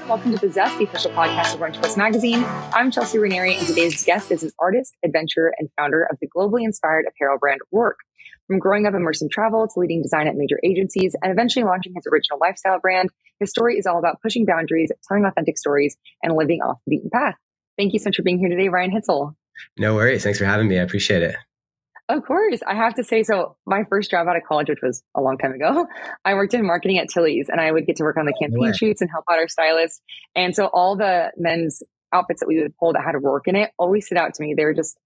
Welcome to Possess, the official podcast of Run Twist Magazine. I'm Chelsea Ranieri, and today's guest is an artist, adventurer, and founder of the globally inspired apparel brand Roark. From growing up immersed in travel to leading design at major agencies and eventually launching his original lifestyle brand, his story is all about pushing boundaries, telling authentic stories, and living off the beaten path. Thank you so much for being here today, Ryan Hitzel. No worries. Thanks for having me. I appreciate it. Of course. I have to say, so my first job out of college, which was a long time ago, I worked in marketing at Tilly's, and I would get to work on the campaign shoots and help out our stylists. And so all the men's outfits that we would pull that had a Roark in it always stood out to me. They were just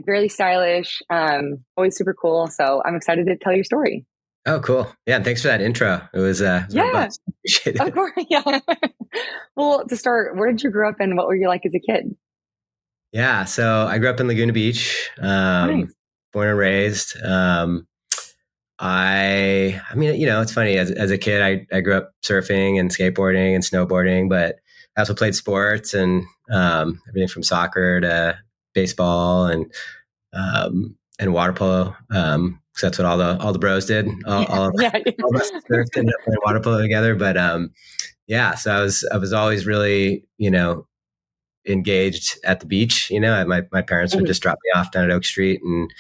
really stylish, always super cool. So I'm excited to tell your story. Oh, cool. Yeah. And thanks for that intro. It was robust. Appreciate it. Of course. Yeah. Well, to start, where did you grow up and what were you like as a kid? Yeah. So I grew up in Laguna Beach. Nice. Born and raised. I mean, it's funny. As a kid, I grew up surfing and skateboarding and snowboarding, but I also played sports and everything from soccer to baseball and water polo. So that's what all the bros did. All of us surfed and played water polo together. But so I was always really engaged at the beach. My parents would just drop me off down at Oak Street and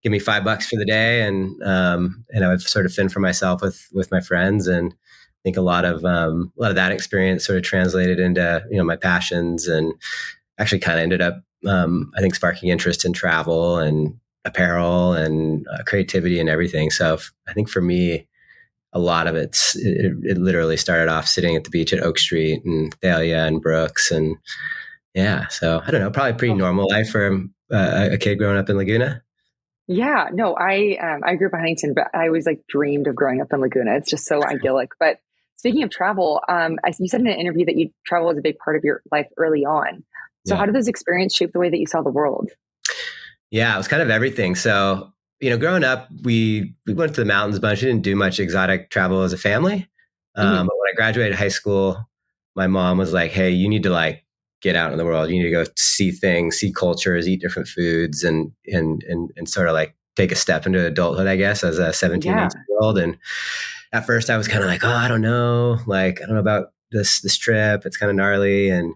give me $5 for the day, and I would sort of fend for myself with my friends. And I think a lot of that experience sort of translated into my passions, and actually kind of ended up I think sparking interest in travel and apparel and creativity and everything. So I think for me, a lot of it literally started off sitting at the beach at Oak Street and Thalia and Brooks, and so I don't know, probably a pretty normal life for a kid growing up in Laguna. Yeah, no, I grew up in Huntington, but I always dreamed of growing up in Laguna. It's just so idyllic. But speaking of travel, you said in an interview that travel was a big part of your life early on. So how did those experiences shape the way that you saw the world? Yeah, it was kind of everything. So, growing up, we went to the mountains a bunch. We didn't do much exotic travel as a family. But when I graduated high school, my mom was like, hey, you need to get out in the world. You need to go see things, see cultures, eat different foods, and sort of take a step into adulthood, I guess, as a 17, 18-year-old. And at first I was kind of like, oh, I don't know. I don't know about this trip. It's kind of gnarly. And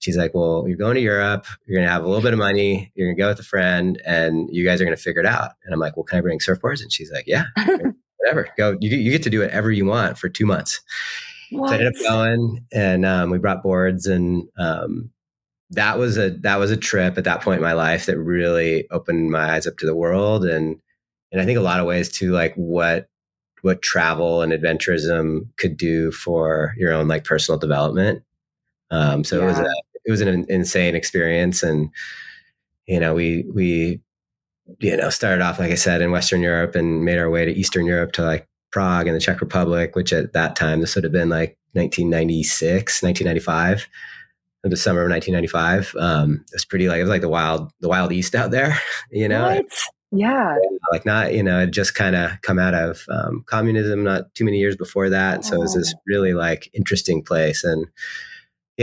she's like, well, you're going to Europe. You're going to have a little bit of money. You're going to go with a friend and you guys are going to figure it out. And I'm like, well, can I bring surfboards? And she's like, yeah, whatever. Go. You get to do whatever you want for 2 months. What? So I ended up going, and we brought boards, and that was a trip at that point in my life that really opened my eyes up to the world, and I think a lot of ways to what travel and adventurism could do for your own personal development. It was an insane experience, and we started off, like I said, in Western Europe and made our way to Eastern Europe to Prague and the Czech Republic, which at that time, this would have been 1996, 1995, the summer of 1995. It was pretty it was the wild East out there, What? Yeah. It just kind of come out of communism not too many years before that. So it was this really interesting place. And,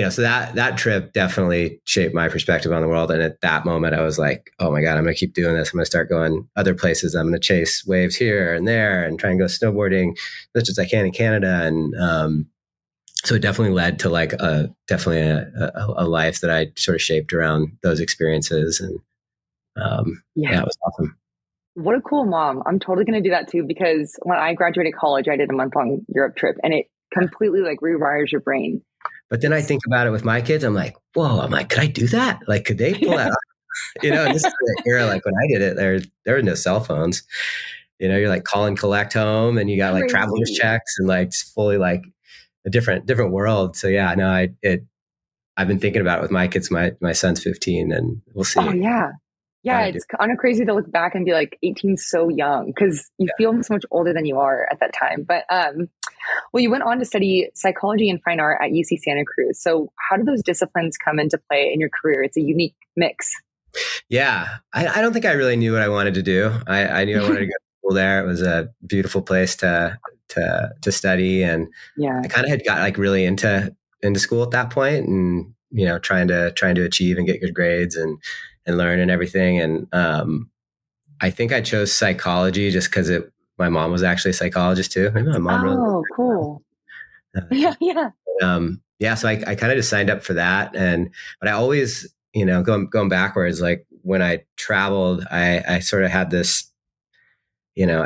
so that trip definitely shaped my perspective on the world. And at that moment I was like, oh my God, I'm going to keep doing this. I'm going to start going other places. I'm going to chase waves here and there and try and go snowboarding as much as I can in Canada. And, so it definitely led to a life that I sort of shaped around those experiences. And, it was awesome. What a cool mom. I'm totally going to do that too, because when I graduated college, I did a month-long Europe trip, and it completely rewires your brain. But then I think about it with my kids. I'm like, whoa, could I do that? Could they pull that off? And this is the era, when I did it, there were no cell phones. You're call and collect home, and you got traveler's checks, and it's fully a different world. So yeah, no, I've been thinking about it with my kids. My son's 15, and we'll see. Oh yeah. Yeah, it's kind of crazy to look back and be 18 so young, because you feel so much older than you are at that time. But well, you went on to study psychology and fine art at UC Santa Cruz. So how do those disciplines come into play in your career? It's a unique mix. Yeah, I don't think I really knew what I wanted to do. I knew I wanted to go to school there. It was a beautiful place to study, and I kind of had got really into school at that point, and trying to achieve and get good grades and learn and everything. And I think I chose psychology just because my mom was actually a psychologist too. Maybe my mom really. Oh, cool. Yeah. yeah, so I kind of just signed up for that. But I always, going backwards, like when I traveled, I sort of had this,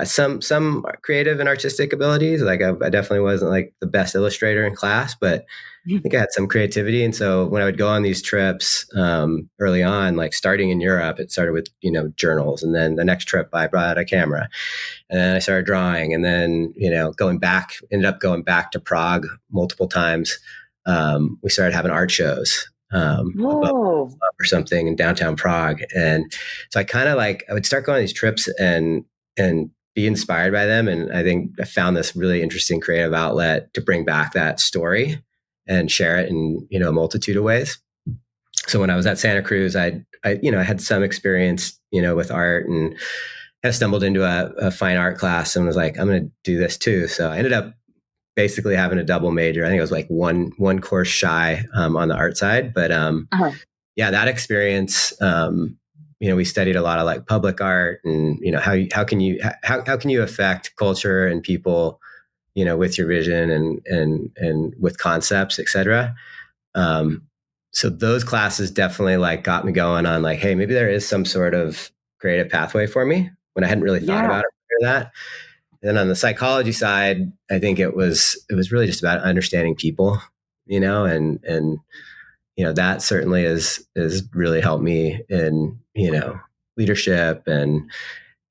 some creative and artistic abilities. Like I definitely wasn't like the best illustrator in class, but I think I had some creativity. And so when I would go on these trips early on, like starting in Europe, it started with, journals. And then the next trip, I brought out a camera and then I started drawing. And then, ended up going back to Prague multiple times. We started having art shows above Whoa. or something in downtown Prague. And so I would start going on these trips and be inspired by them. And I think I found this really interesting creative outlet to bring back that story and share it in, a multitude of ways. So when I was at Santa Cruz, I had some experience, with art and kind of stumbled into a fine art class and was like, I'm going to do this too. So I ended up basically having a double major. I think it was like one course shy on the art side, but Uh-huh. yeah, that experience, we studied a lot of like public art and, how can you affect culture and people, with your vision and with concepts, et cetera. So those classes definitely like got me going on like, hey, maybe there is some sort of creative pathway for me when I hadn't really thought Yeah. about it before that. And then on the psychology side, I think it was really just about understanding people, and that certainly is really helped me in, leadership and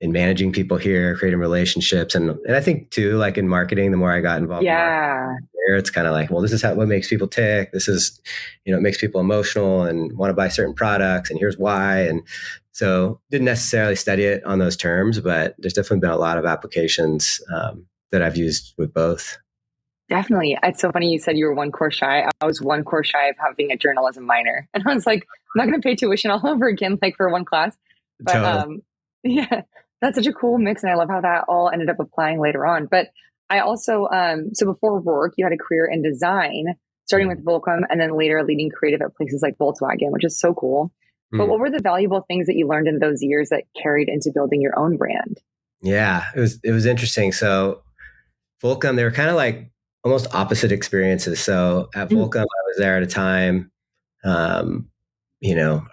in managing people here, creating relationships. And I think too, like in marketing, the more I got involved in marketing, Yeah. it's kind of like, well, this is what makes people tick. This is, it makes people emotional and want to buy certain products. And here's why. And so didn't necessarily study it on those terms, but there's definitely been a lot of applications that I've used with both. Definitely. It's so funny you said you were one course shy. I was one course shy of having a journalism minor. And I was like, I'm not going to pay tuition all over again, like for one class. But Totally. yeah, that's such a cool mix. And I love how that all ended up applying later on. But I also, so before Roark, you had a career in design, starting with Volcom and then later leading creative at places like Volkswagen, which is so cool. But what were the valuable things that you learned in those years that carried into building your own brand? Yeah, it was interesting. So Volcom, they were kind of like almost opposite experiences. So at Mm. Volcom, I was there at a time, um,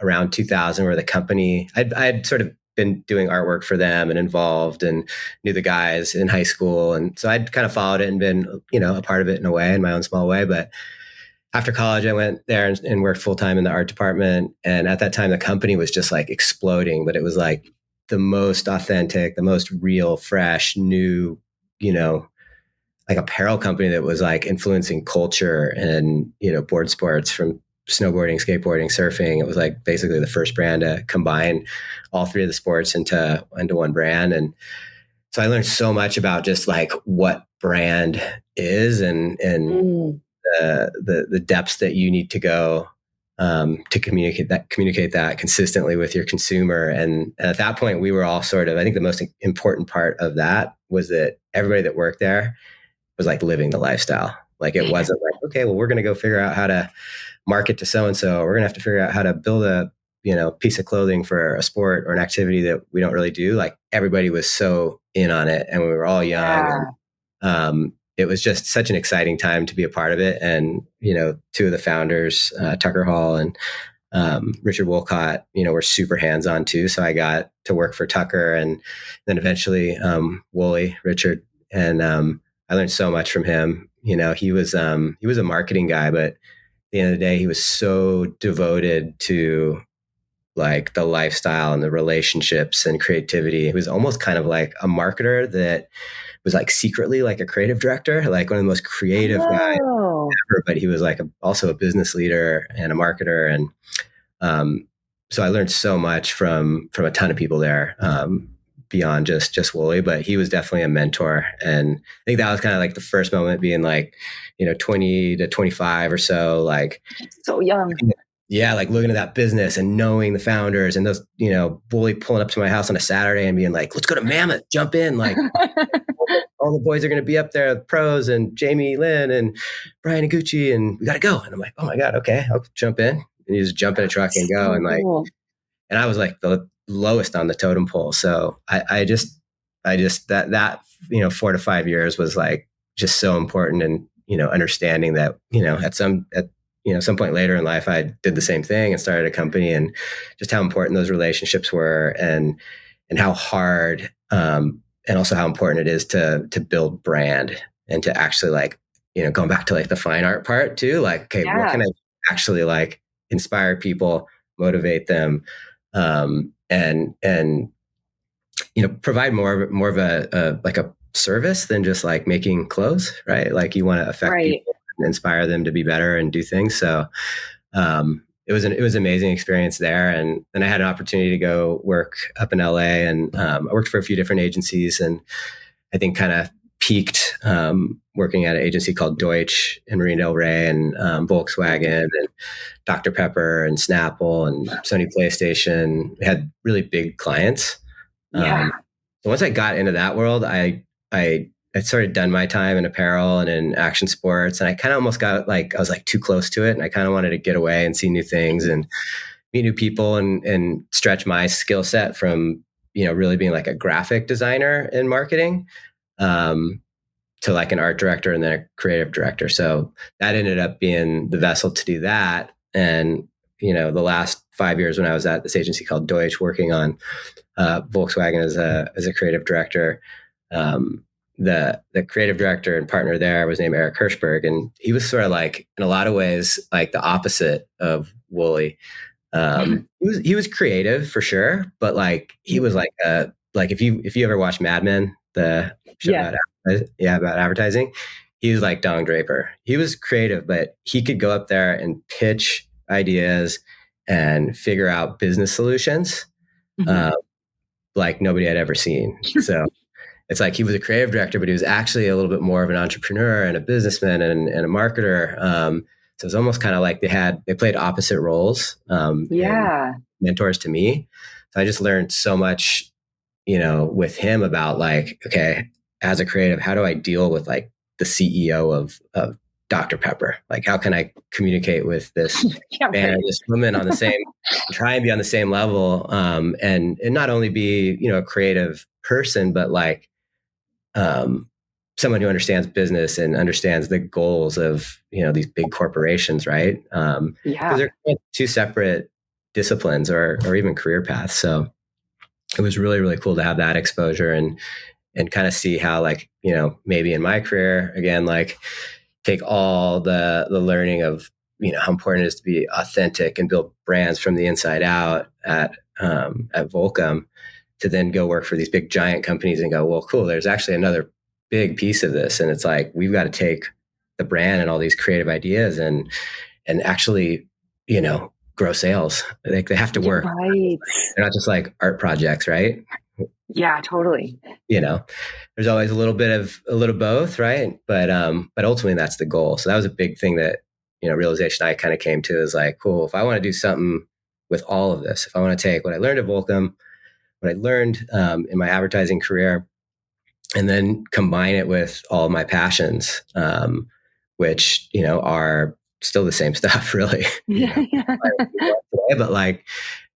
around 2000, where the company, I'd sort of been doing artwork for them and involved and knew the guys in high school. And so I'd kind of followed it and been, a part of it in a way, in my own small way. But after college, I went there and worked full time in the art department. And at that time, the company was just like exploding, but it was like the most authentic, the most real, fresh, new, like apparel company that was like influencing culture and, board sports from snowboarding, skateboarding, surfing. It was like basically the first brand to combine all three of the sports into one brand. And so I learned so much about just like what brand is and Mm. the depths that you need to go to communicate that consistently with your consumer. And at that point, we were all sort of, I think the most important part of that was that everybody that worked there was like living the lifestyle. Like it wasn't like, okay, well, we're going to go figure out how to market to so-and-so. We're going to have to figure out how to build a, piece of clothing for a sport or an activity that we don't really do. Like everybody was so in on it and we were all young. Yeah. And it was just such an exciting time to be a part of it. And, two of the founders, Tucker Hall and Richard Wolcott, were super hands-on too. So I got to work for Tucker and then eventually Wooly, Richard. And I learned so much from him. He was a marketing guy, but at the end of the day, he was so devoted to like the lifestyle and the relationships and creativity. He was almost kind of like a marketer that was like secretly like a creative director, like one of the most creative guys Oh, ever, but he was like also a business leader and a marketer. And so I learned so much from a ton of people there, beyond just Wooly, but he was definitely a mentor. And I think that was kind of like the first moment being like, 20 to 25 or so, like, so young. yeah, like looking at that business and knowing the founders and those, Wooly pulling up to my house on a Saturday and being like, let's go to Mammoth, jump in. Like all the boys are going to be up there, the pros and Jamie Lynn and Brian Iguchi, and we got to go. And I'm like, oh my God, okay, I'll jump in. And you just jump in a truck and go. So And like, cool. and I was like the lowest on the totem pole. So I just that 4 to 5 years was like just so important. And, understanding that, some point later in life, I did the same thing and started a company, and just how important those relationships were, and how hard, and also how important it is to build brand, and to actually going back to the fine art part too, okay, what can I actually inspire people, motivate them, and provide more of a service than just making clothes, right? You want to affect people and inspire them to be better and do things. So it was an amazing experience there. And then I had an opportunity to go work up in LA, and I worked for a few different agencies, and I think kind of peaked working at an agency called Deutsch in Marina Del Rey, and Volkswagen, and Dr. Pepper, and Snapple, and Sony PlayStation. We had really big clients. So once I got into that world, I sort of done my time in apparel and in action sports, and I kind of almost got I was too close to it, and I kind of wanted to get away and see new things and meet new people, and stretch my skill set from really being a graphic designer in marketing to an art director and then a creative director. So that ended up being the vessel to do that. And the last 5 years when I was at this agency called Deutsch, working on Volkswagen as a creative director, the creative director and partner there was named Eric Hirschberg, and he was sort of in a lot of ways the opposite of Wooly. He was creative for sure, but he was if you ever watch Mad Men, the show about advertising, he was like Don Draper. He was creative, but he could go up there and pitch ideas and figure out business solutions like nobody had ever seen. So it's he was a creative director, but he was actually a little bit more of an entrepreneur and a businessman and a marketer. So it's almost kind of they played opposite roles. Mentors to me. So I just learned so much, with him about okay, as a creative, how do I deal with the CEO of Dr. Pepper? How can I communicate with this man, this woman on the same, try and be on the same level, and not only be, a creative person, but someone who understands business and understands the goals of, these big corporations, right? Because they're two separate disciplines or even career paths. So it was really, really cool to have that exposure and kind of see how maybe in my career, again, take all the learning of, how important it is to be authentic and build brands from the inside out at Volcom, to then go work for these big giant companies and go, well, cool, there's actually another big piece of this. And it's we've got to take the brand and all these creative ideas and actually, grow sales. They have to work. Right. They're not just art projects, right? Yeah, totally. There's always a little both, right? But ultimately that's the goal. So that was a big thing that, realization I kind of came to is cool, if I want to do something with all of this, if I want to take what I learned at Volcom, what I learned in my advertising career, and then combine it with all of my passions, which, are still the same stuff, really. But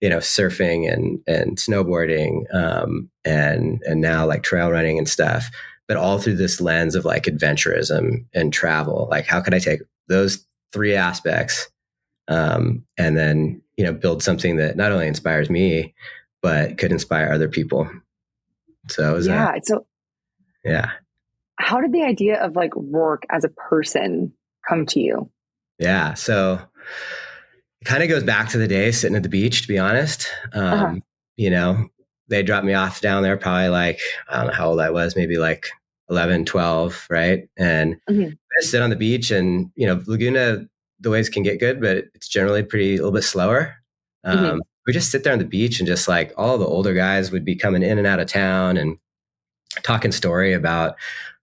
surfing and snowboarding, and now trail running and stuff, but all through this lens of adventurism and travel. How could I take those three aspects, and then, build something that not only inspires me, but could inspire other people. So it was How did the idea of Roark as a person come to you? Yeah. So it kind of goes back to the day sitting at the beach, to be honest. They dropped me off down there probably I don't know how old I was, maybe 11, 12. Right. And I sit on the beach, and, Laguna, the waves can get good, but it's generally a little bit slower. We just sit there on the beach, and just all the older guys would be coming in and out of town and talking story about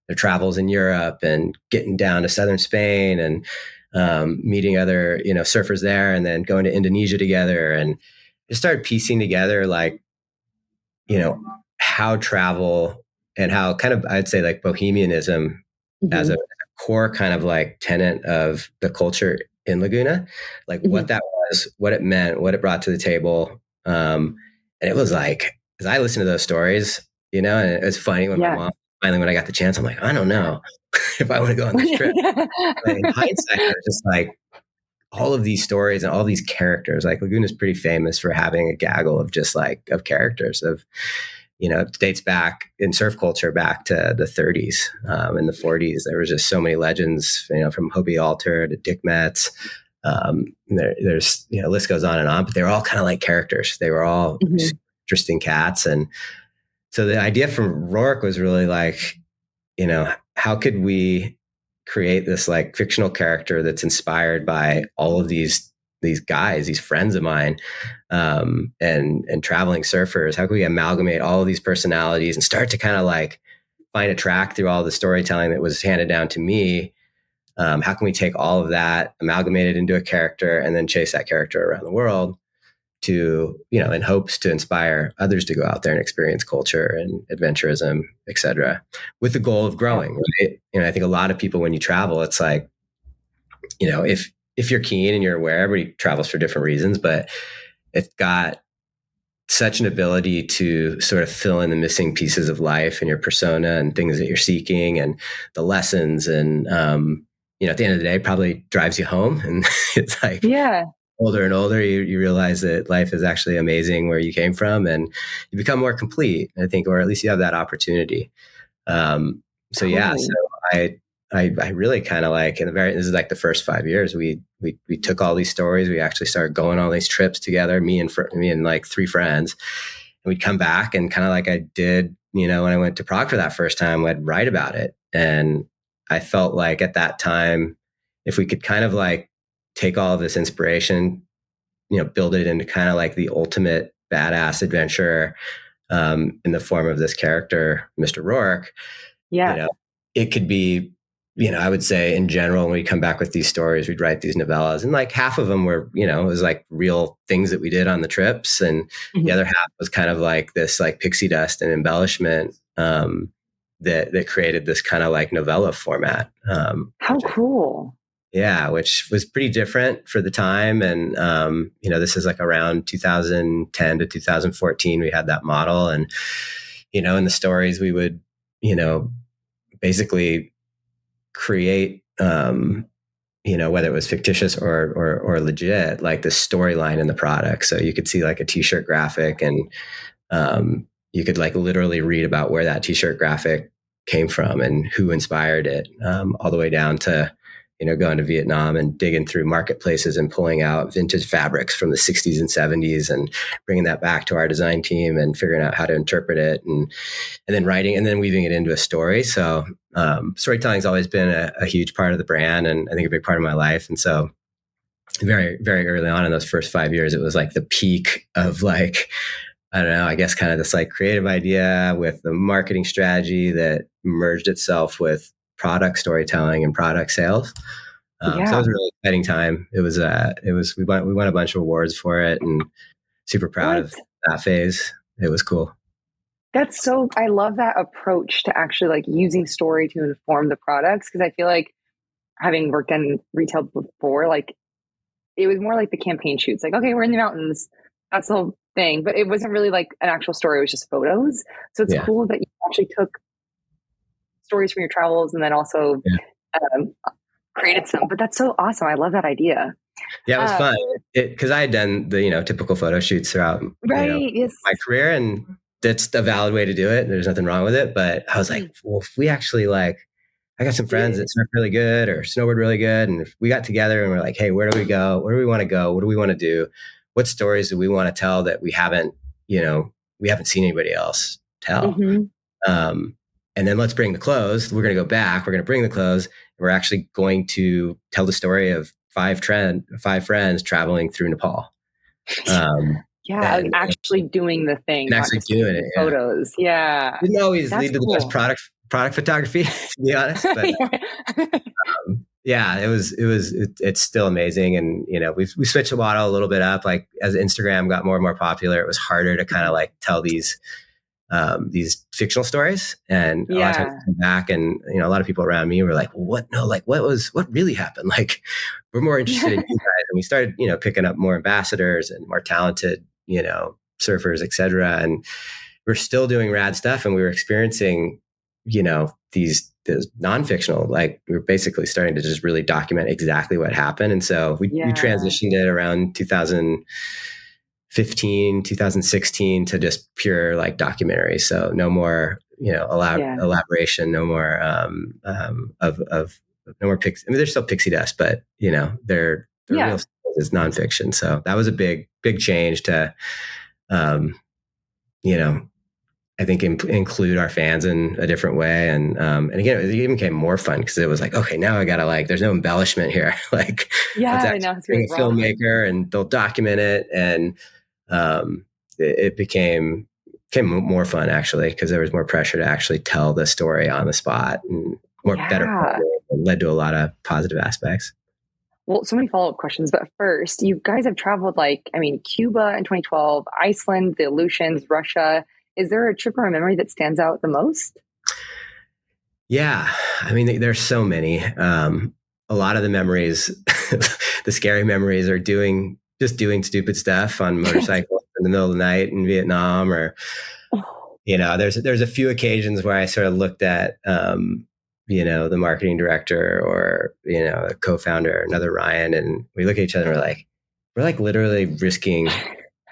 their travels in Europe and getting down to southern Spain and meeting other, surfers there, and then going to Indonesia together, and just started piecing together how travel and how kind of, I'd say bohemianism as a core kind of tenet of the culture in Laguna, what that was, what it meant, what it brought to the table. And it was as I listened to those stories, and it was funny when my mom, finally, when I got the chance, I'm I don't know. if I want to go on this trip. But in hindsight, I was just like, all of these stories and all these characters, like Laguna is pretty famous for having a gaggle of just like of characters of, it dates back in surf culture back to the 30s and the 40s. There was just so many legends, from Hobie Alter to Dick Metz. There's, list goes on, but they were all kind of like characters. They were all interesting cats. And so the idea from Roark was really like, how could we create this like fictional character that's inspired by all of these guys, these friends of mine, and traveling surfers? How can we amalgamate all of these personalities and start to kind of like find a track through all the storytelling that was handed down to me? How can we take all of that, amalgamate it into a character, and then chase that character around the world to, in hopes to inspire others to go out there and experience culture and adventurism, et cetera, with the goal of growing, right? I think a lot of people, when you travel, it's like, if you're keen and you're aware, everybody travels for different reasons, but it's got such an ability to sort of fill in the missing pieces of life and your persona and things that you're seeking and the lessons. And, at the end of the day, probably drives you home. And it's like, older and older, you realize that life is actually amazing where you came from, and you become more complete, I think, or at least you have that opportunity. So I really kind of like, this is like the first 5 years, we took all these stories, we actually started going on these trips together, me and like 3 friends, and we'd come back and kind of like I did, when I went to Prague for that first time, I'd write about it. And I felt like at that time, if we could kind of like take all of this inspiration, build it into kind of like the ultimate badass adventurer, in the form of this character, Mr. Roark. It could be, I would say in general, when we come back with these stories, we'd write these novellas, and like half of them were, it was like real things that we did on the trips. And the other half was kind of like this like pixie dust and embellishment, that created this kind of like novella format. How cool. Yeah, which was pretty different for the time. And, this is like around 2010 to 2014, we had that model. And, in the stories we would, basically create, whether it was fictitious or legit, like the storyline in the product. So you could see like a t-shirt graphic, and you could like literally read about where that t-shirt graphic came from and who inspired it, all the way down to, going to Vietnam and digging through marketplaces and pulling out vintage fabrics from the 60s and 70s and bringing that back to our design team and figuring out how to interpret it, and then writing and then weaving it into a story. So storytelling's always been a huge part of the brand, and I think a big part of my life. And so very, very early on in those first 5 years, it was like the peak of like, I don't know, I guess kind of this like creative idea with the marketing strategy that merged itself with product storytelling and product sales. So it was a really exciting time. It was we won a bunch of awards for it, and super proud of that phase. It was cool. I love that approach to actually like using story to inform the products. Cause I feel like, having worked in retail before, like it was more like the campaign shoots, like, okay, we're in the mountains. That's the whole thing. But it wasn't really like an actual story. It was just photos. So it's cool that you actually took stories from your travels and then also created some. But that's so awesome. I love that idea. Yeah, it was fun because I had done the typical photo shoots throughout my career, and that's a valid way to do it. There's nothing wrong with it. But I was like, well, if we actually like, I got some friends that surf really good or snowboard really good, and if we got together and we're like, hey, where do we go? Where do we want to go? What do we want to do? What stories do we want to tell that we haven't seen anybody else tell? And then let's bring the clothes. We're going to go back. We're going to bring the clothes. We're actually going to tell the story of 5 friends traveling through Nepal. Actually doing the thing, and actually doing it. Photos, Didn't always lead to the best product photography, to be honest. But it's still amazing. And we switched the model a little bit up. Like as Instagram got more and more popular, it was harder to kind of like tell these fictional stories. And a lot of times I come back and, a lot of people around me were like, what really happened? Like, we're more interested in you guys. And we started, picking up more ambassadors and more talented, surfers, et cetera. And we're still doing rad stuff. And we were experiencing, these non-fictional, like we were basically starting to just really document exactly what happened. And so we transitioned it around 2015, 2016 to just pure like documentary. So no more, elaboration, no more of no more pixie. I mean, there's still pixie dust, but they're real is nonfiction. So that was a big change to, I think include our fans in a different way. And again, it even became more fun because it was like, okay, now I gotta there's no embellishment here. Like, let's actually bring a filmmaker and they'll document it. And it became more fun actually, because there was more pressure to actually tell the story on the spot and better. It led to a lot of positive aspects. Well, so many follow-up questions, but first, you guys have traveled Cuba in 2012, Iceland, the Aleutians, Russia. Is there a trip or a memory that stands out the most? Yeah. I mean, there's so many. A lot of the memories, the scary memories are doing stupid stuff on motorcycles in the middle of the night in Vietnam, or, there's a few occasions where I sort of looked at, the marketing director or, a co-founder, another Ryan, and we look at each other and we're literally risking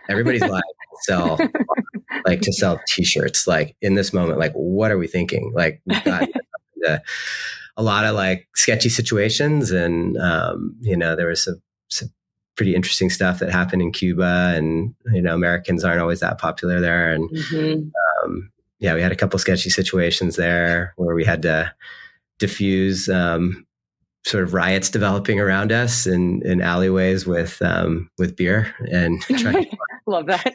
everybody's life to sell t-shirts. Like in this moment, what are we thinking? Like we've got a lot of sketchy situations, and there was some pretty interesting stuff that happened in Cuba, and Americans aren't always that popular there, and we had a couple sketchy situations there where we had to diffuse sort of riots developing around us in alleyways with beer and love that.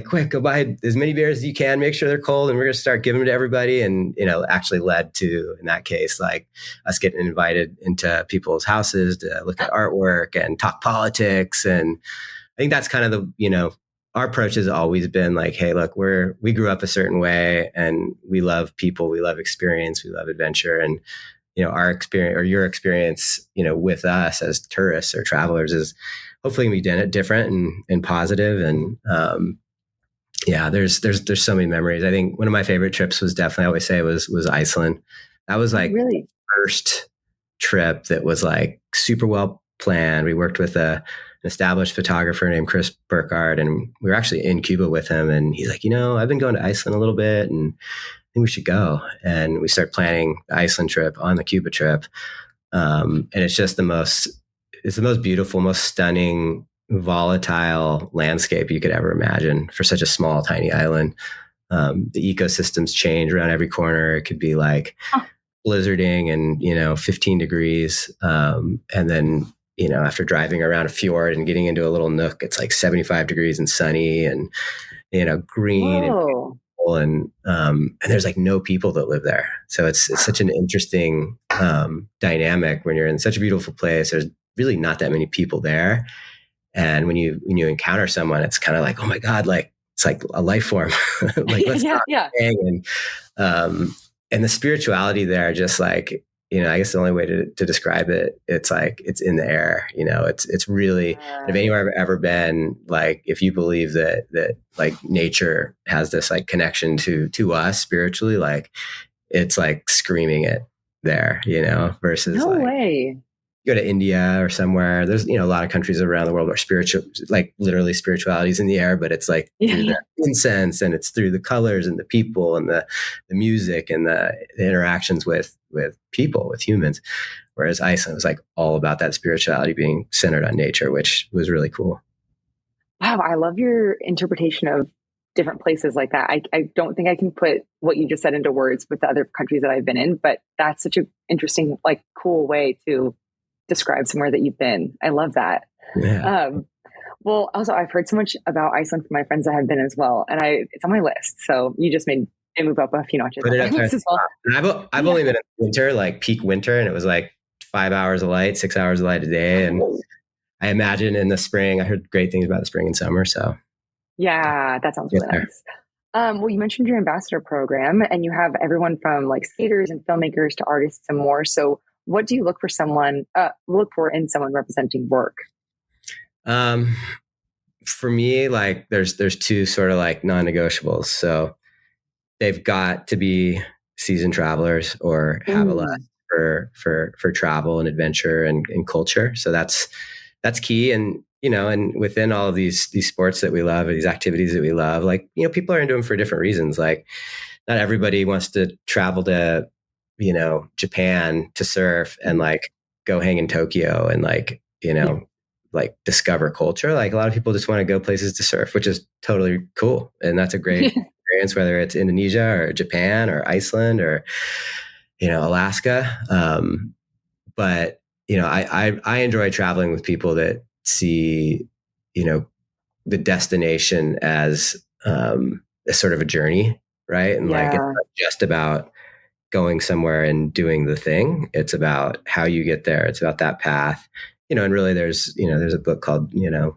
Quick, go buy as many beers as you can, make sure they're cold, and we're going to start giving them to everybody. And, actually led to, in that case, us getting invited into people's houses to look at artwork and talk politics. And I think that's kind of our approach has always been hey, look, we grew up a certain way and we love people, we love experience, we love adventure. And, our experience or your experience, with us as tourists or travelers is hopefully going to be different and positive. And, there's so many memories. I think one of my favorite trips was definitely, I always say, was Iceland. That was really first trip that was super well planned. We worked with an established photographer named Chris Burkhardt, and we were actually in Cuba with him. And he's like, I've been going to Iceland a little bit, and I think we should go. And we start planning the Iceland trip on the Cuba trip. And it's just the most beautiful, most stunning, volatile landscape you could ever imagine for such a small, tiny island. The ecosystems change around every corner. It could be blizzarding and, 15 degrees. And then, after driving around a fjord and getting into a little nook, it's 75 degrees and sunny and, green. Whoa. And there's no people that live there. So it's such an interesting dynamic when you're in such a beautiful place. There's really not that many people there. And when you encounter someone, it's kind of oh my God, it's a life form. Let's talk. And the spirituality there, just I guess the only way to describe it, it's it's in the air. It's really, if anywhere I've ever been, if you believe that nature has this connection to us spiritually, it's screaming it there, versus no way. You go to India or somewhere. There's a lot of countries around the world where literally spirituality is in the air, but it's through the incense, and it's through the colors and the people and the music and the interactions with people, with humans. Whereas Iceland was all about that spirituality being centered on nature, which was really cool. Wow, I love your interpretation of different places like that. I don't think I can put what you just said into words with the other countries that I've been in, but that's such an interesting, cool way to describe somewhere that you've been. I love that. Yeah. Well, also, I've heard so much about Iceland from my friends that have been as well, and it's on my list. So you just made it move up a few notches. As well. I've only been in winter, peak winter, and it was 5 hours of light, 6 hours of light a day. And I imagine in the spring, I heard great things about the spring and summer. So yeah, that sounds really nice. Well, you mentioned your ambassador program, and you have everyone from skaters and filmmakers to artists and more. So what do you look for in someone representing work? For me, there's two sort of non-negotiables. So they've got to be seasoned travelers or have a lust Mm. for travel and adventure and culture. So that's key. And and within all of these sports that we love, these activities that we love, like people are into them for different reasons. Like not everybody wants to travel to Japan to surf and like go hang in Tokyo and like like discover culture. Like a lot of people just want to go places to surf, which is totally cool, and that's a great experience, whether it's Indonesia or Japan or Iceland or Alaska. But I enjoy traveling with people that see the destination as a sort of a journey, right? And like it's Yeah. not just about going somewhere and doing the thing. It's about how you get there. It's about that path. And really there's a book called, a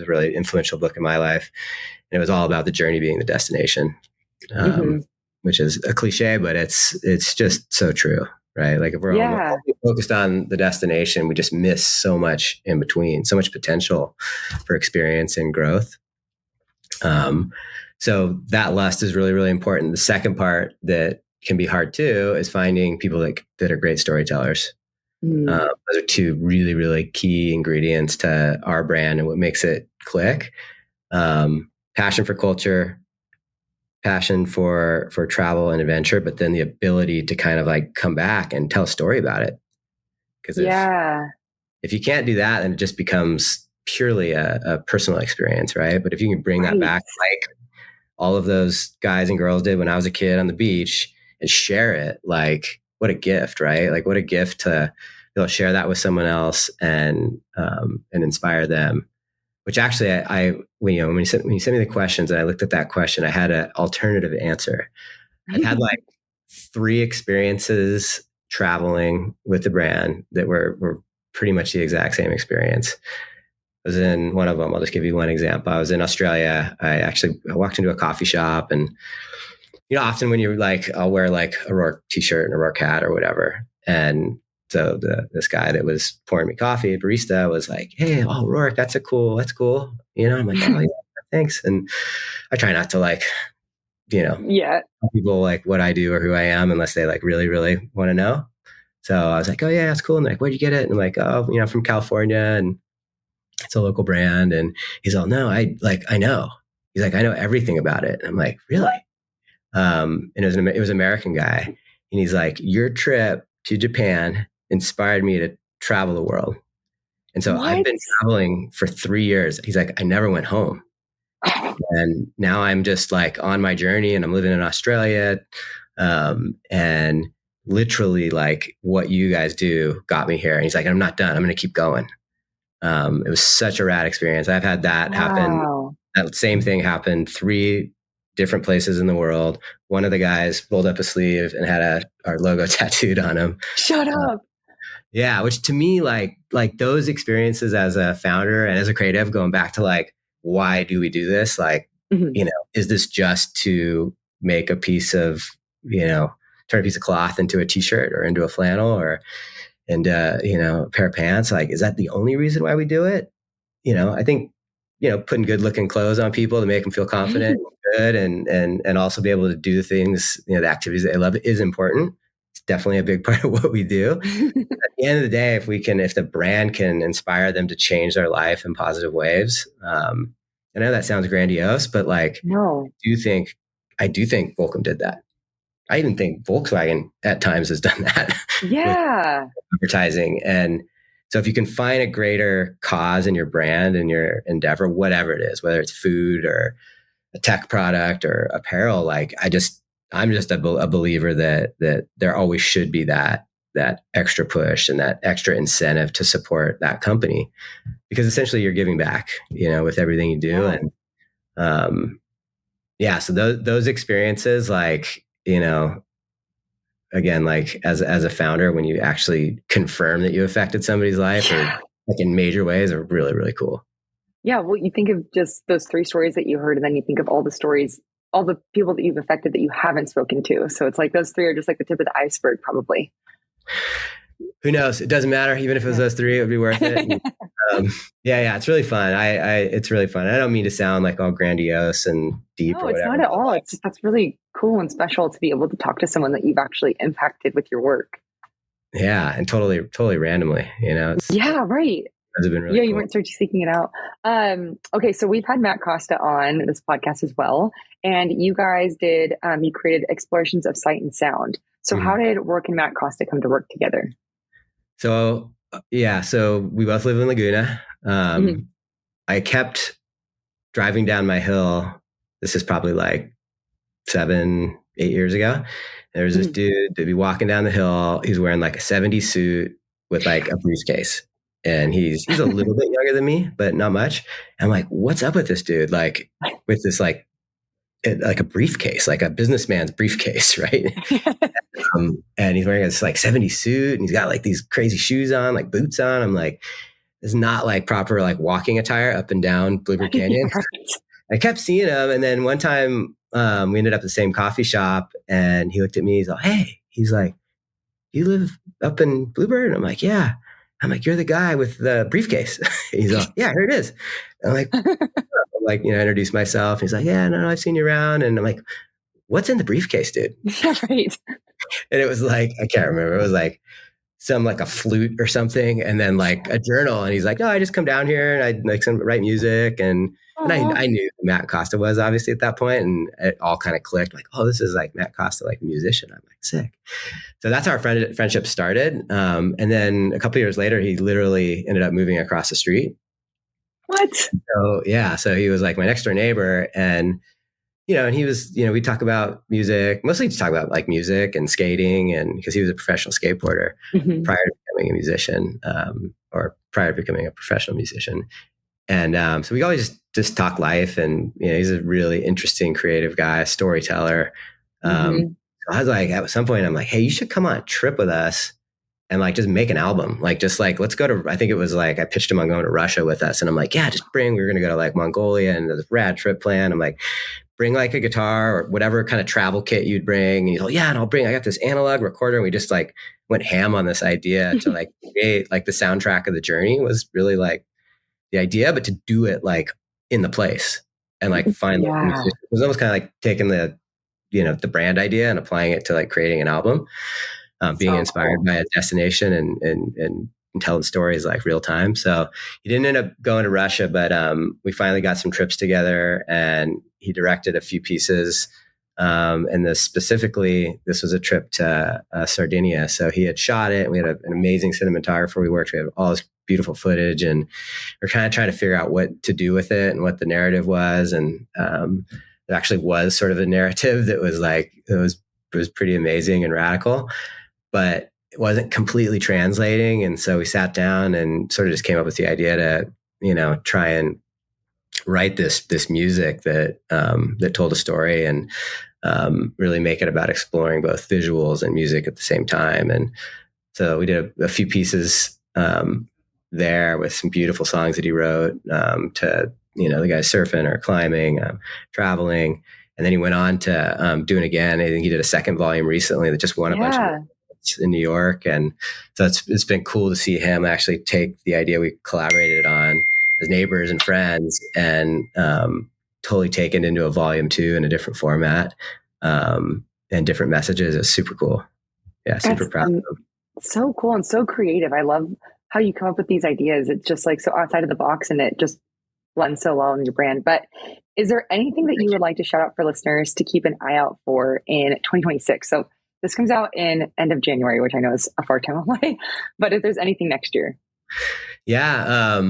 really influential book in my life. And it was all about the journey being the destination. Mm-hmm. Which is a cliche, but it's just so true, right? Like if we're all Yeah. focused on the destination, we just miss so much in between, so much potential for experience and growth. So that lust is really, really important. The second part that can be hard too is finding people that are great storytellers. Mm. Those are two really, really key ingredients to our brand and what makes it click. Passion for culture, passion for travel and adventure, but then the ability to kind of like come back and tell a story about it. Because Yeah. if you can't do that, then it just becomes purely a personal experience, right? But if you can bring that Right. back, like all of those guys and girls did when I was a kid on the beach, and share it, like what a gift, right? Like what a gift to be able to share that with someone else and inspire them. Which actually, when you sent me the questions and I looked at that question, I had an alternative answer. I've had like 3 experiences traveling with the brand that were pretty much the exact same experience. I was in one of them. I'll just give you one example. I was in Australia. I walked into a coffee shop, and often when you're like, I'll wear like a Roark t-shirt and a Roark hat or whatever. And so this guy that was pouring me coffee, barista, was like, "Hey, oh Roark, that's cool. I'm like, "Oh yeah, thanks." And I try not to like, Yeah. tell people like what I do or who I am unless they like really, really want to know. So I was like, "Oh yeah, that's cool." And they're like, "Where'd you get it?" And I'm like, "Oh, from California, and it's a local brand." And he's all, "No, I know." He's like, "I know everything about it." And I'm like, "Really?" And it was an American guy, and he's like, "Your trip to Japan inspired me to travel the world." And so I've What? been traveling for 3 years. He's like, "I never went home." And now I'm just like on my journey, and I'm living in Australia. And literally like what you guys do got me here. And he's like, "I'm not done. I'm going to keep going." It was such a rad experience. I've had that happen. Wow. That same thing happened 3 different places in the world. One of the guys rolled up a sleeve and had our logo tattooed on him. Shut up. Yeah, which to me, like those experiences as a founder and as a creative, going back to like, why do we do this? Like, Mm-hmm. is this just to make a piece of, turn a piece of cloth into a t-shirt or into a flannel or into, a pair of pants? Like, is that the only reason why we do it? I think, putting good looking clothes on people to make them feel confident and good and also be able to do the things, the activities that they love is important. It's definitely a big part of what we do. At the end of the day, if the brand can inspire them to change their life in positive ways, I know that sounds grandiose, but like, No. I do think Volcom did that. I even think Volkswagen at times has done that with Yeah. advertising. And so if you can find a greater cause in your brand and your endeavor, whatever it is, whether it's food or a tech product or apparel, like I'm just a believer that there always should be that extra push and that extra incentive to support that company, because essentially you're giving back, with everything you do. Yeah. And so those experiences, like, again, like as a founder, when you actually confirm that you affected somebody's life or like in major ways, are really, really cool. Yeah. Well, you think of just those 3 stories that you heard, and then you think of all the stories, all the people that you've affected that you haven't spoken to. So it's like those 3 are just like the tip of the iceberg, probably. who knows? It doesn't matter. Even if it was those three, it would be worth it. And, um, yeah, it's really fun. It's really fun. I don't mean to sound like all grandiose and deep No, or it's whatever. not at all. It's just that's really cool and special to be able to talk to someone that you've actually impacted with your work. Yeah, and totally randomly. Yeah, right. It's been really Yeah, you cool. weren't seeking it out. Okay, so we've had Matt Costa on this podcast as well, and you guys did. You created explorations of sight and sound. So how did Roark and Matt Costa come to work together? So so we both live in Laguna. I kept driving down my hill. This is probably like 7, 8 years ago. There was this dude that'd be walking down the hill. He's wearing like a 70s suit with like a briefcase. And he's a little bit younger than me, but not much. I'm like, what's up with this dude? Like with this like a briefcase, like a businessman's briefcase, right? And he's wearing this like 70s suit and he's got like these crazy shoes on, like boots on. I'm like, it's not like proper like walking attire up and down Bluebird Canyon. Right. I kept seeing him. And then one time we ended up at the same coffee shop and he looked at me. He's like, hey, he's like, you live up in Bluebird? And I'm like, yeah. I'm like, you're the guy with the briefcase. He's like, yeah, here it is. I'm like, introduce myself. He's like, yeah, no, I've seen you around. And I'm like, what's in the briefcase, dude? Right. And it was like, I can't remember. It was like some like a flute or something. And then like a journal. And he's like, no, I just come down here and I like write music. And I knew who Matt Costa was obviously at that point, and it all kind of clicked. Like, oh, this is like Matt Costa, like a musician. I'm like, sick. So that's how our friendship started. And then a couple of years later, he literally ended up moving across the street. What? So yeah, so he was like my next door neighbor, and and he was, we talk about music, mostly to talk about like music and skating, and because he was a professional skateboarder prior to becoming a musician, or prior to becoming a professional musician. And so we always just talk life, and he's a really interesting, creative guy, a storyteller. So I was like, at some point, I'm like, hey, you should come on a trip with us and like just make an album. Like, just like, let's go to, I think it was like, I pitched him on going to Russia with us. And I'm like, yeah, we were going to go to like Mongolia and this rad trip plan. I'm like, bring like a guitar or whatever kind of travel kit you'd bring. And he's like, yeah, and I got this analog recorder. And we just like went ham on this idea to like create like the soundtrack of the journey. Was really like the idea, but to do it like in the place and like find like musicians. It was almost kind of like taking the the brand idea and applying it to like creating an album, being inspired by a destination and telling stories like real time. So he didn't end up going to Russia, but we finally got some trips together, and he directed a few pieces. And this was a trip to Sardinia. So he had shot it. We had an amazing cinematographer we worked with. We had all this beautiful footage, and we're kind of trying to figure out what to do with it and what the narrative was. And there actually was sort of a narrative that was like, it was pretty amazing and radical, but it wasn't completely translating. And so we sat down and sort of just came up with the idea to, try and write this music that told a story, and really make it about exploring both visuals and music at the same time. And so we did a few pieces there with some beautiful songs that he wrote to, the guys surfing or climbing, traveling. And then he went on to do it again. I think he did a second volume recently that just won a bunch of in New York. And so it's been cool to see him actually take the idea we collaborated on as neighbors and friends and totally take it into a volume 2 in a different format and different messages. It's super cool. Yeah, super proud of him. So cool and so creative. I love how you come up with these ideas. It's just like so outside of the box, and it just blends so well in your brand. But is there anything that you would like to shout out for listeners to keep an eye out for in 2026? So this comes out in end of January, which I know is a far time away, but if there's anything next year. Yeah.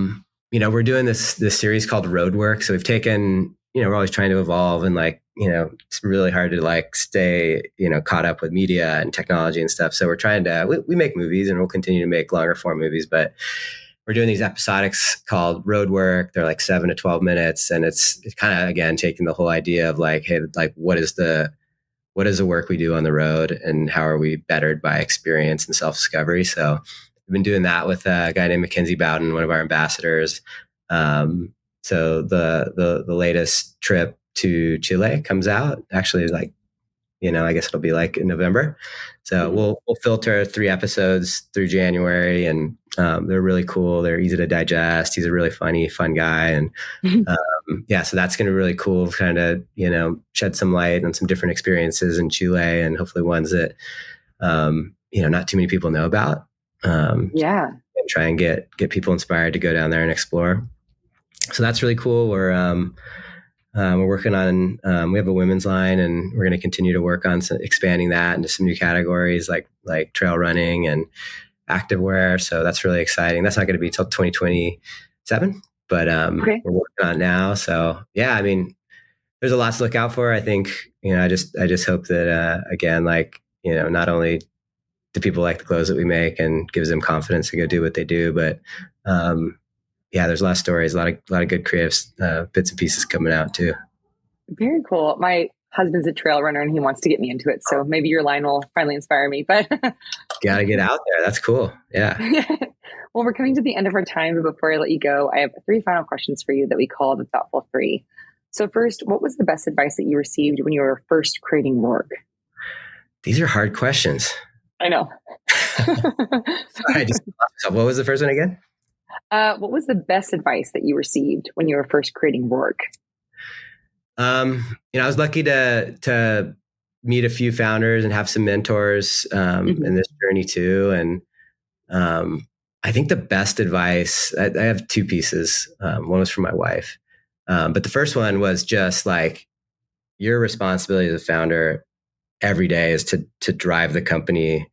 We're doing this series called Roadwork. So we've taken, we're always trying to evolve, and like, it's really hard to like stay, caught up with media and technology and stuff. So we're trying to, we make movies, and we'll continue to make longer form movies, but we're doing these episodics called Roadwork. They're like 7 to 12 minutes. And it's kind of, again, taking the whole idea of like, hey, like what is the work we do on the road, and how are we bettered by experience and self-discovery? So we've been doing that with a guy named Mackenzie Bowden, one of our ambassadors. So the latest trip to Chile comes out actually like I guess it'll be like in November. So we'll filter 3 episodes through January, and they're really cool. They're easy to digest. He's a really funny, fun guy, and yeah, so that's going to be really cool. Kind of shed some light on some different experiences in Chile, and hopefully ones that not too many people know about. Yeah. And try and get people inspired to go down there and explore. So that's really cool. We're working on, we have a women's line, and we're going to continue to work on expanding that into some new categories like trail running and activewear. So that's really exciting. That's not going to be till 2027, but Okay. we're working on it now. So yeah, I mean, there's a lot to look out for. I think, I just hope that, again, not only do people like the clothes that we make and gives them confidence to go do what they do, but, yeah, there's a lot of stories, a lot of good creative bits and pieces coming out too. Very cool. My husband's a trail runner and he wants to get me into it. So maybe your line will finally inspire me, but Got to get out there. That's cool. Yeah. Well, we're coming to the end of our time, but before I let you go, I have 3 final questions for you that we call the Thoughtful 3. So first, what was the best advice that you received when you were first creating Roark? These are hard questions. I know. Sorry, what was the first one again? What was the best advice that you received when you were first creating Roark? I was lucky to meet a few founders and have some mentors in this journey too. And I think the best advice, I have 2 pieces. One was from my wife. But the first one was just like, your responsibility as a founder every day is to drive the company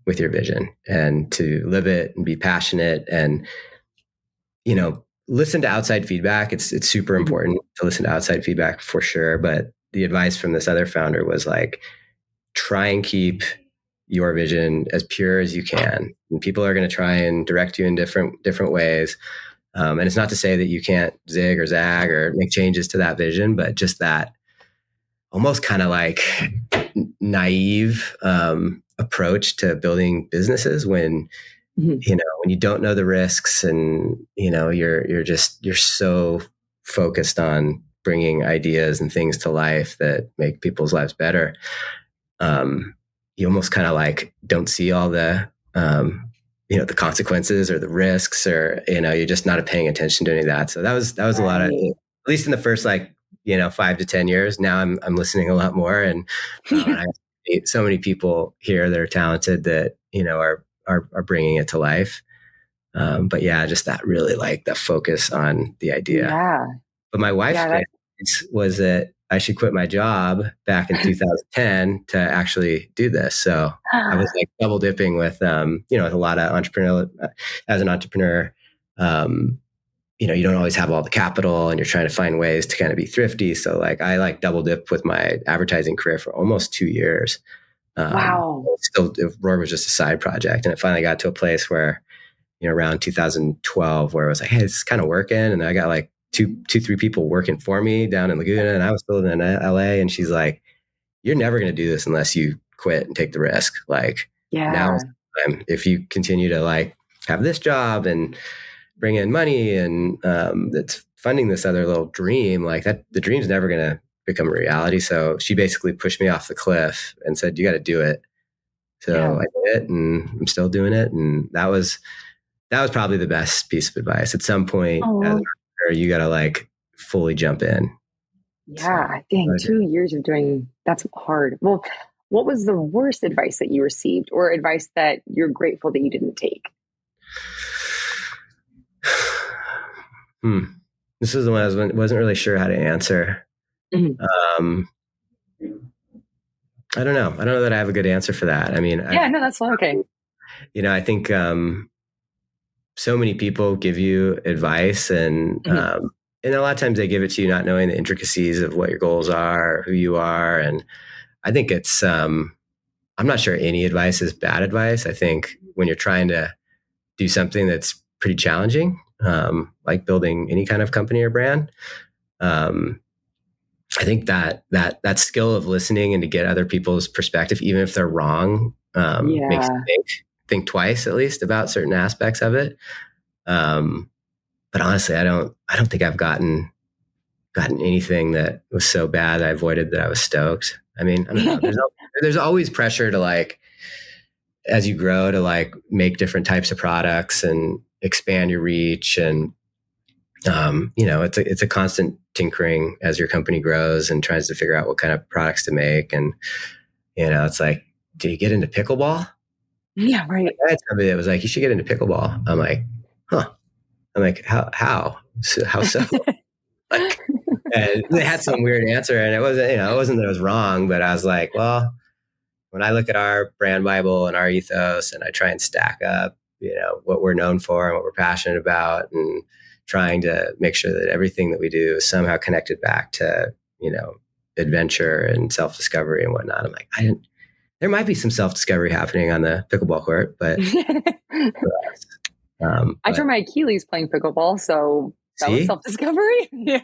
with your vision and to live it and be passionate and, listen to outside feedback. It's super important to listen to outside feedback for sure. But the advice from this other founder was like, try and keep your vision as pure as you can. And people are going to try and direct you in different ways. And it's not to say that you can't zig or zag or make changes to that vision, but just that almost kind of like naive approach to building businesses when when you don't know the risks and you're so focused on bringing ideas and things to life that make people's lives better. You almost kind of like don't see all the the consequences or the risks, or you're just not paying attention to any of that. So that was a lot of, at least in the first 5 to 10 years. Now I'm listening a lot more, and I meet so many people here that are talented that are bringing it to life. But yeah, just that really the focus on the idea. Yeah. But my wife's advice was that I should quit my job back in 2010 to actually do this. So I was double dipping with, with a lot of as an entrepreneur, you don't always have all the capital and you're trying to find ways to kind of be thrifty. So I double dipped with my advertising career for almost 2 years. Wow. Still, Roar was just a side project. And it finally got to a place where, around 2012, where it was like, hey, this is kind of working. And I got 3 people working for me down in Laguna, and I was still in LA. And she's like, you're never going to do this unless you quit and take the risk. Now is the time. If you continue to have this job and bring in money and that's funding this other little dream, the dream's never going to become a reality. So she basically pushed me off the cliff and said, you got to do it. So I did it, and I'm still doing it. And that was probably the best piece of advice. At some point, as an entrepreneur, you got to fully jump in. Yeah, I think 2 years of doing that's hard. Well, what was the worst advice that you received, or advice that you're grateful that you didn't take? This is the one I wasn't really sure how to answer. I don't know. I don't know that I have a good answer for that. I mean, no, that's okay. I think so many people give you advice, and a lot of times they give it to you not knowing the intricacies of what your goals are, or who you are. And I think it's, I'm not sure any advice is bad advice. I think when you're trying to do something that's pretty challenging, like building any kind of company or brand, I think that skill of listening and to get other people's perspective, even if they're wrong, makes you think twice at least about certain aspects of it. But honestly, I don't think I've gotten gotten anything that was so bad that I avoided that I was stoked. I mean, I don't know. There's always pressure to like, as you grow, to like make different types of products and expand your reach. And, it's a constant tinkering as your company grows and tries to figure out what kind of products to make. And, it's like, do you get into pickleball? Yeah, right. I had somebody that was like, you should get into pickleball. I'm like, huh. I'm like, how? How so? Like, and they had some weird answer, and it wasn't that it was wrong, but I was like, well, when I look at our brand Bible and our ethos, and I try and stack up, what we're known for and what we're passionate about, and trying to make sure that everything that we do is somehow connected back to, adventure and self-discovery and whatnot. I'm like, there might be some self-discovery happening on the pickleball court, but I tore my Achilles playing pickleball, so that was self-discovery. Yeah.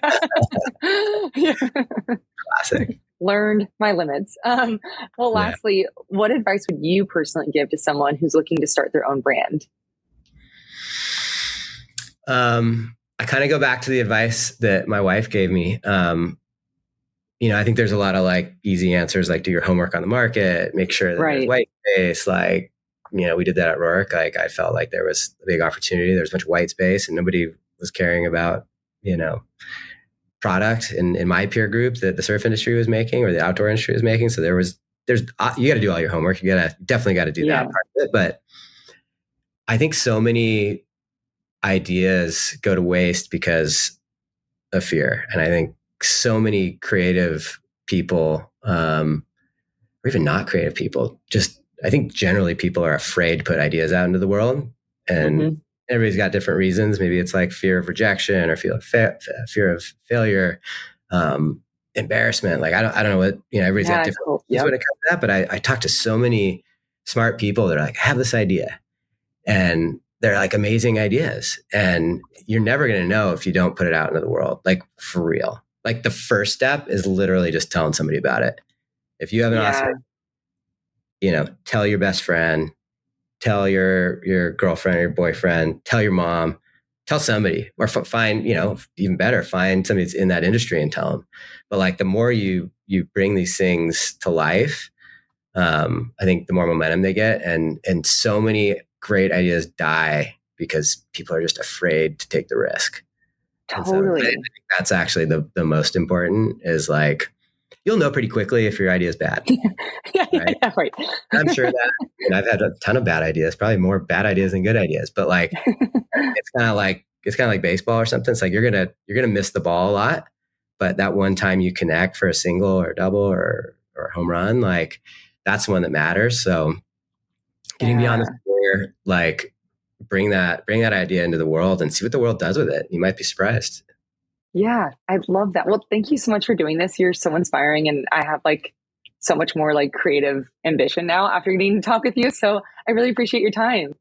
Yeah. Classic. Learned my limits. Lastly, what advice would you personally give to someone who's looking to start their own brand? I kind of go back to the advice that my wife gave me. I think there's a lot of like easy answers, like do your homework on the market, make sure that there's white space. Like, we did that at Roark. Like I felt like there was a big opportunity. There was a bunch of white space and nobody was caring about, product in my peer group that the surf industry was making or the outdoor industry was making. So you got to do all your homework. You definitely got to do that part of it. But I think so many ideas go to waste because of fear. And I think so many creative people, or even not creative people, I think generally people are afraid to put ideas out into the world, and everybody's got different reasons. Maybe it's like fear of rejection or fear of failure, embarrassment. Like I don't know what, everybody's got different reasons when it comes to that. But I talk to so many smart people that are like, I have this idea, and they're like amazing ideas, and you're never going to know if you don't put it out into the world, like for real. Like the first step is literally just telling somebody about it. If you have an awesome, tell your best friend, tell your girlfriend or your boyfriend, tell your mom, tell somebody, or find, even better, find somebody that's in that industry and tell them. But like the more you bring these things to life, I think the more momentum they get, and so many great ideas die because people are just afraid to take the risk. Totally. So I think that's actually the most important, is like, you'll know pretty quickly if your idea is bad. Right. I'm sure that, I've had a ton of bad ideas, probably more bad ideas than good ideas, but like, it's kind of like baseball or something. It's like, you're going to miss the ball a lot, but that one time you connect for a single or a double or a home run, like that's the one that matters. So getting beyond the fear, like bring that idea into the world and see what the world does with it. You might be surprised. Yeah, I love that. Well, thank you so much for doing this. You're so inspiring, and I have like so much more like creative ambition now after getting to talk with you. So I really appreciate your time.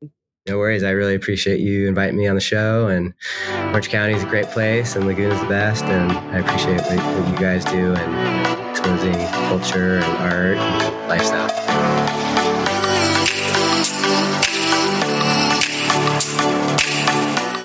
No worries. I really appreciate you inviting me on the show, and Orange County is a great place and Lagoon is the best. And I appreciate what you guys do and exposing culture and art and lifestyle.